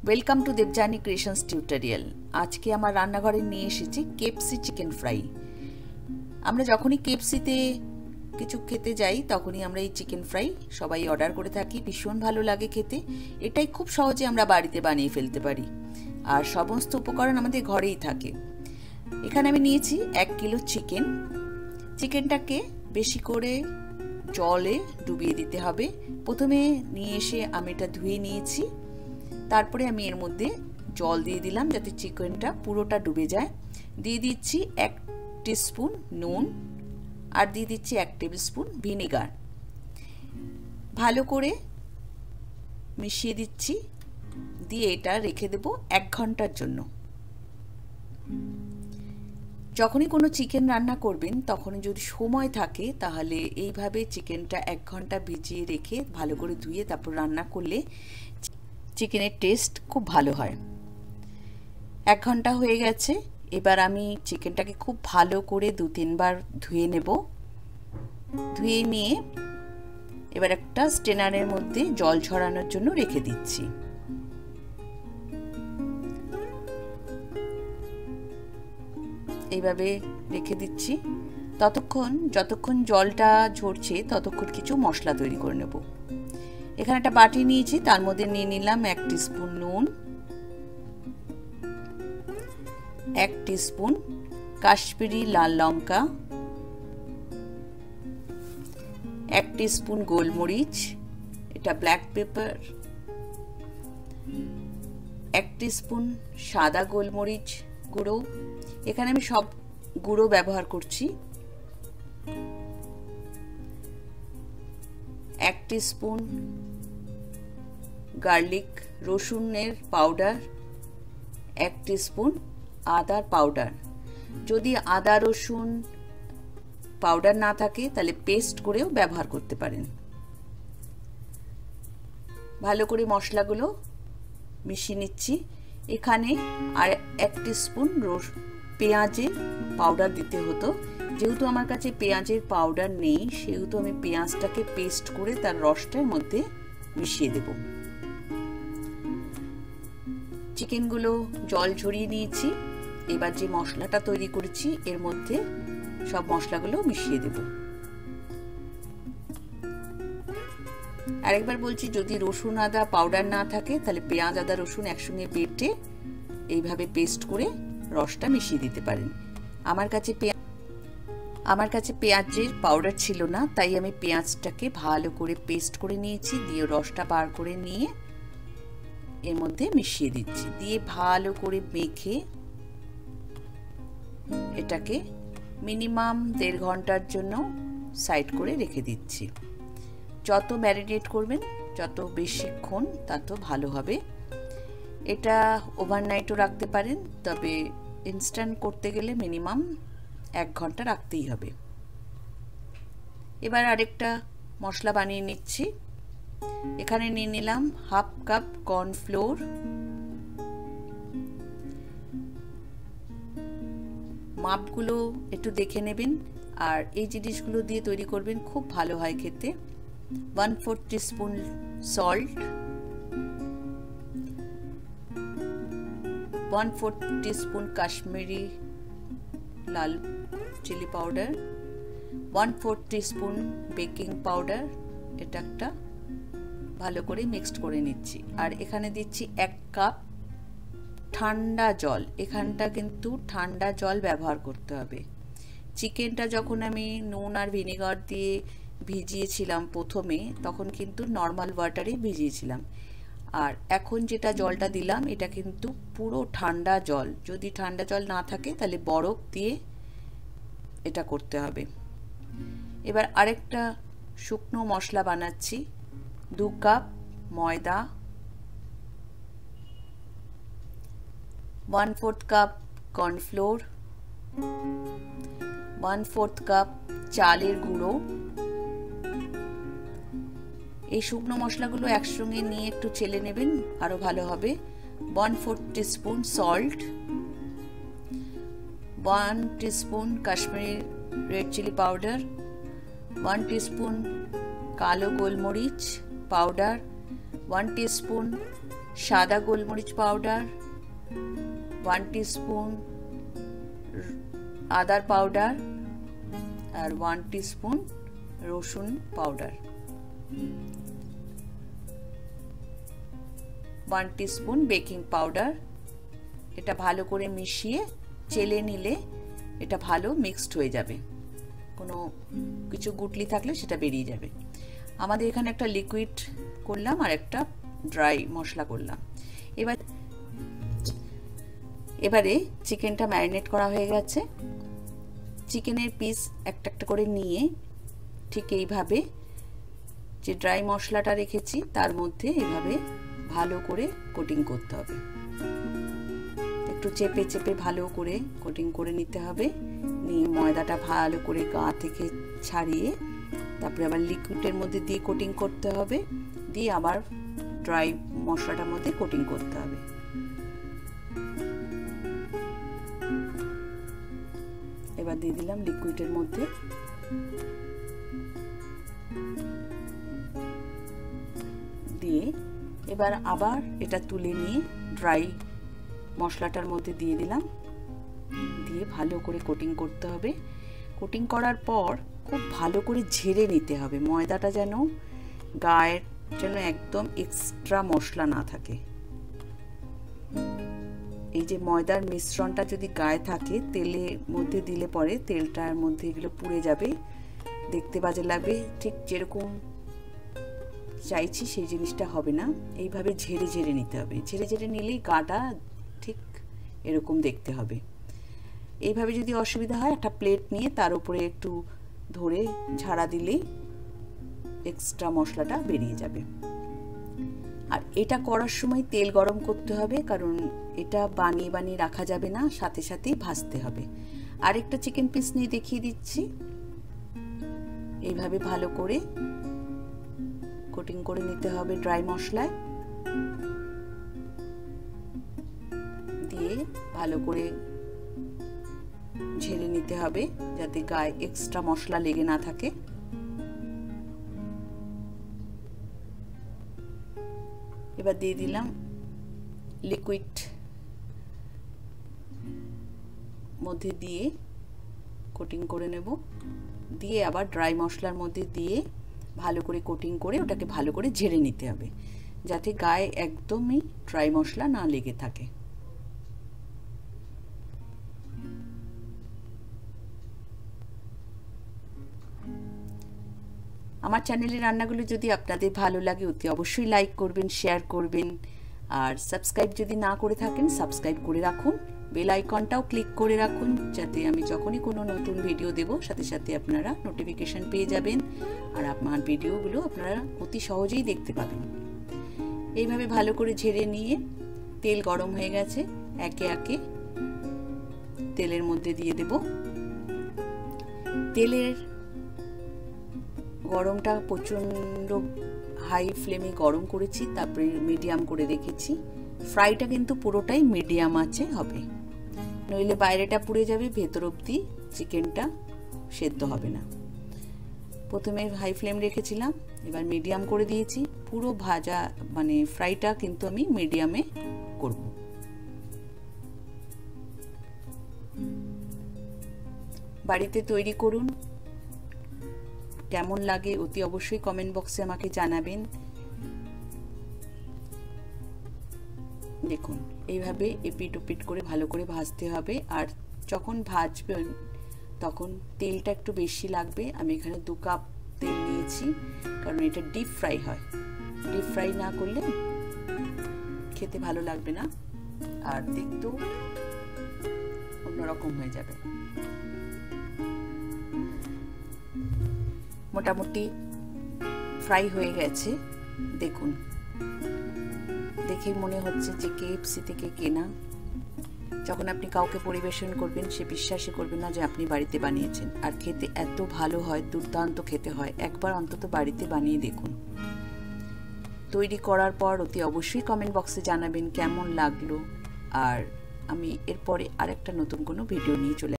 Welcome to Debjani creations tutorial. আজকে আমার রান্নাঘরে নিয়ে এসেছি কেএফসি চিকেন ফ্রাই। আমরা যখনই কেএফসিতে কিছু খেতে যাই তখনই আমরা এই চিকেন ফ্রাই সবাই অর্ডার করে থাকি। ভীষণ ভালো লাগে খেতে। এটাই খুব সহজে আমরা বাড়িতে বানিয়ে ফেলতে পারি, আর সমস্ত উপকরণ আমাদের ঘরেই থাকে। এখানে আমি নিয়েছি 1 কিলো চিকেন। চিকেনটাকে বেশি করে জলে ডুবিয়ে দিতে হবে। প্রথমে নিয়ে এসে আমি এটা ধুয়ে নিয়েছি, তারপরে আমি এর মধ্যে জল দিয়ে দিলাম যাতে চিকেনটা পুরোটা ডুবে যায়। দিয়ে দিচ্ছি 1 টিস্পুন নুন, আর দিয়ে দিচ্ছি 1 টেবিল স্পুন ভিনেগার। ভালো করে মিশিয়ে দিচ্ছি, দিয়ে এটা রেখে দেব 1 ঘন্টার জন্য। যখনই কোনো চিকেন রান্না করবেন তখন যদি সময় থাকে তাহলে এইভাবে চিকেনটা 1 ঘন্টা ভিজিয়ে রেখে ভালো করে ধুয়ে তারপর রান্না করলে চিকেনের টেস্ট খুব ভালো হয়। 1 ঘন্টা হয়ে গেছে। এবার আমি চিকেনটাকে খুব ভালো করে 2-3 বার ধুয়ে নেব। ধুয়ে নিয়ে এবার একটা স্ট্রেনারের মধ্যে জল ঝরানোর জন্য রেখে দিচ্ছি। এইভাবে রেখে দিচ্ছি যতক্ষণ জলটা ঝরছে ততক্ষণ কিছু মশলা তৈরি করে নেব। এখানে একটা বাটি নিয়েছি, তার মধ্যে নিয়ে নিলাম 1 টিস্পুন নুন, 1 টিস্পুন কাশ্মীরি লাল লঙ্কা, 1 টিস্পুন গোলমরিচ, এটা ব্ল্যাক পেপার, 1 টিস্পুন সাদা গোলমরিচ গুঁড়ো। এখানে আমি সব গুঁড়ো ব্যবহার করছি। 1 টিস্পুন গার্লিক রসুনের পাউডার, 1 টিস্পুন আদার পাউডার। যদি আদা রসুন পাউডার না থাকে তাহলে পেস্ট করেও ব্যবহার করতে পারেন। ভালো করে মশলাগুলো মিশিয়ে নিচ্ছি। এখানে আর 1 টিস্পুন পেঁয়াজের পাউডার দিতে হতো, যেহেতু আমার কাছে পেঁয়াজের পাউডার নেই সেহেতু আমি পেঁয়াজটাকে পেস্ট করে তার রসটার মধ্যে মিশিয়ে দেব। চিকেনগুলো জল ঝরিয়ে নিয়েছি। এবার যে মশলাটা তৈরি করেছি এর মধ্যে সব মশলাগুলো মিশিয়ে দেব। আরেকবার বলছি, যদি রসুন আদা পাউডার না থাকে তাহলে পেঁয়াজ আদা রসুন একসঙ্গে বেটে এইভাবে পেস্ট করে রসটা মিশিয়ে দিতে পারেন। আমার কাছে পেঁয়াজের পাউডার ছিল না, তাই আমি পেঁয়াজটাকে ভালো করে পেস্ট করে নিয়েছি। দিয়ে রসটা বার করে নিয়ে এর মধ্যে মিশিয়ে দিচ্ছি। দিয়ে ভালো করে মেখে এটাকে মিনিমাম 1.5 ঘন্টার জন্য সাইড করে রেখে দিচ্ছি। যত ম্যারিনেট করবেন যত বেশিক্ষণ তত ভালো হবে। এটা ওভারনাইটও রাখতে পারেন, তবে ইনস্ট্যান্ট করতে গেলে মিনিমাম 1 ঘন্টা রাখতেই হবে। এবার আরেকটা মশলা বানিয়ে নিচ্ছি। এখানে নিয়ে নিলাম 1/2 কাপ কর্নফ্লোর, মাপগুলো একটু দেখে নেবেন, আর এই জিনিসগুলো দিয়ে তৈরি করবেন, খুব ভালো হয় খেতে। 1/4 টিস্পুন সল্ট, 1/4 টিস্পুন কাশ্মীরি লাল chilli powder, 1/4 teaspoon baking powder. এটা একটা ভালো করে মিক্সড করে নিচ্ছি। আর এখানে দিচ্ছি 1 কাপ ঠান্ডা জল। এখানটা কিন্তু ঠান্ডা জল ব্যবহার করতে হবে। চিকেনটা যখন আমি নুন আর ভিনেগার দিয়ে ভিজিয়েছিলাম প্রথমে, তখন কিন্তু নর্মাল ওয়াটারে ভিজিয়েছিলাম, আর এখন যেটা জলটা দিলাম এটা কিন্তু পুরো ঠান্ডা জল। যদি ঠান্ডা জল না থাকে তাহলে বরফ দিয়ে এটা করতে হবে। এবার আরেকটা শুকনো মশলা বানাচ্ছি। 2 কাপ ময়দা, 1/4 কাপ কর্নফ্লোর, 1/4 কাপ চালের গুঁড়ো। এই শুকনো মশলাগুলো একসঙ্গে নিয়ে একটু চেলে নেবেন, আরো ভালো হবে। 1/4 teaspoon salt, 1 teaspoon Kashmiri red chilli powder, 1 teaspoon কালো গোলমরিচ পাউডার, 1 টিস্পুন সাদা গোলমরিচ পাউডার, 1 টিস্পুন আদার পাউডার আর 1 টিস্পুন রসুন পাউডার, 1 টিস্পুন বেকিং পাউডার। এটা ভালো করে মিশিয়ে চেলে নিলে এটা ভালো মিক্সড হয়ে যাবে, কোনো কিছু গুটলি থাকলে সেটা বেরিয়ে যাবে। আমাদের এখানে একটা লিকুইড করলাম আর একটা ড্রাই মশলা করলাম। এবারে চিকেনটা ম্যারিনেট করা হয়ে গেছে। চিকেনের পিস একটা একটা করে নিয়ে ঠিক এইভাবে যে ড্রাই মশলাটা রেখেছি তার মধ্যে এইভাবে ভালো করে কোটিং করতে হবে। একটু চেপে চেপে ভালো করে কোটিং করে নিতে হবে। নিয়ে ময়দাটা ভালো করে গা থেকে ছাড়িয়ে তারপরে আবার লিকুইডের মধ্যে দিয়ে কোটিং করতে হবে, দিয়ে আবার ড্রাই মশলাটার মধ্যে কোটিং করতে হবে। এবার দিয়ে দিলাম লিকুইডের মধ্যে, দিয়ে এবার আবার এটা তুলে নিয়ে ড্রাই মশলাটার মধ্যে দিয়ে দিলাম, দিয়ে ভালো করে কোটিং করতে হবে। কোটিং করার পর খুব ভালো করে ঝেড়ে নিতে হবে, ময়দাটা যেন গায়ের যেন একদম এক্সট্রা মশলা না থাকে। এই যে ময়দার মিশ্রণটা যদি গায়ে থাকে তেলের মধ্যে দিলে পরে তেলটার মধ্যে এগুলো পুড়ে যাবে, দেখতে বাজে লাগবে, ঠিক যেরকম চাইছি সেই জিনিসটা হবে না। এইভাবে ঝেড়ে ঝেড়ে নিতে হবে, ঝেড়ে ঝেড়ে নিলেই গাটা ঠিক এরকম দেখতে হবে। এইভাবে যদি অসুবিধা হয় একটা প্লেট নিয়ে তার উপরে একটু ধরে ঝাড়া দিলেই এক্সট্রা মশলাটা বেরিয়ে যাবে। আর এটা করার সময় তেল গরম করতে হবে, কারণ এটা বানিয়ে বানিয়ে রাখা যাবে না, সাথে সাথেই ভাজতে হবে। আরেকটা চিকেন পিস নিয়ে দেখিয়ে দিচ্ছি। এইভাবে ভালো করে কোটিং করে নিতে হবে ড্রাই মশলায়, দিয়ে ভালো করে ঝেড়ে নিতে হবে যাতে গায়ে এক্সট্রা মশলা লেগে না থাকে। এবার দিয়ে দিলাম লিকুইড মধ্যে দিয়ে কোটিং করে নেব, দিয়ে আবার ড্রাই মশলার মধ্যে দিয়ে ভালো করে কোটিং করে ওটাকে ভালো করে ঝেড়ে নিতে হবে যাতে গায়ে একদমই ড্রাই মশলা না লেগে থাকে। আমার চ্যানেলের রান্নাগুলো যদি আপনাদের ভালো লাগে অতি অবশ্যই লাইক করবেন, শেয়ার করবেন, আর সাবস্ক্রাইব যদি না করে থাকেন সাবস্ক্রাইব করে রাখুন, বেল আইকনটাও ক্লিক করে রাখুন যাতে আমি যখনই কোনো নতুন ভিডিও দেব সাথে সাথে আপনারা নোটিফিকেশন পেয়ে যাবেন আর আমার ভিডিওগুলো আপনারা অতি সহজেই দেখতে পাবেন। এইভাবে ভালো করে ঝেড়ে নিয়ে তেল গরম হয়ে গেছে, একে একে তেলের মধ্যে দিয়ে দেব। তেলের গরমটা প্রচণ্ড হাই ফ্লেমে গরম করেছি, তারপরে মিডিয়াম করে রেখেছি। ফ্রাইটা কিন্তু পুরোটাই মিডিয়াম আঁচে হবে, নইলে বাইরেটা পুড়ে যাবে, ভেতর অবধি চিকেনটা সেদ্ধ হবে না। প্রথমে হাই ফ্লেম রেখেছিলাম, এবার মিডিয়াম করে দিয়েছি। পুরো ভাজা মানে ফ্রাইটা কিন্তু আমি মিডিয়ামে করব। বাড়িতে তৈরি করুন, কেমন লাগে অতি অবশ্যই কমেন্ট বক্সে আমাকে জানাবেন। দেখুন এইভাবে এপিট ওপিট করে ভালো করে ভাজতে হবে, আর যখন ভাজবেন তখন তেলটা একটু বেশি লাগবে। আমি এখানে 2 কাপ তেল নিয়েছি, কারণ এটা ডিপ ফ্রাই হয়, ডিপ ফ্রাই না করলে খেতে ভালো লাগবে না আর দেখতেও অন্যরকম হয়ে যাবে। মোটামুটি ফ্রাই হয়ে গেছে, দেখুন দেখে মনে হচ্ছে যে KFC থেকে কেনা। যখন আপনি কাউকে পরিবেশন করবেন সে বিশ্বাসই করবে না যে আপনি বাড়িতে বানিয়েছেন, আর খেতে এত ভালো হয়, দুর্দান্ত খেতে হয়। একবার অন্তত বাড়িতে বানিয়ে দেখুন। তৈরি করার পর অতি অবশ্যই কমেন্ট বক্সে জানাবেন কেমন লাগলো, আর আমি এরপরে আরেকটা নতুন কোনো ভিডিও নিয়ে চলে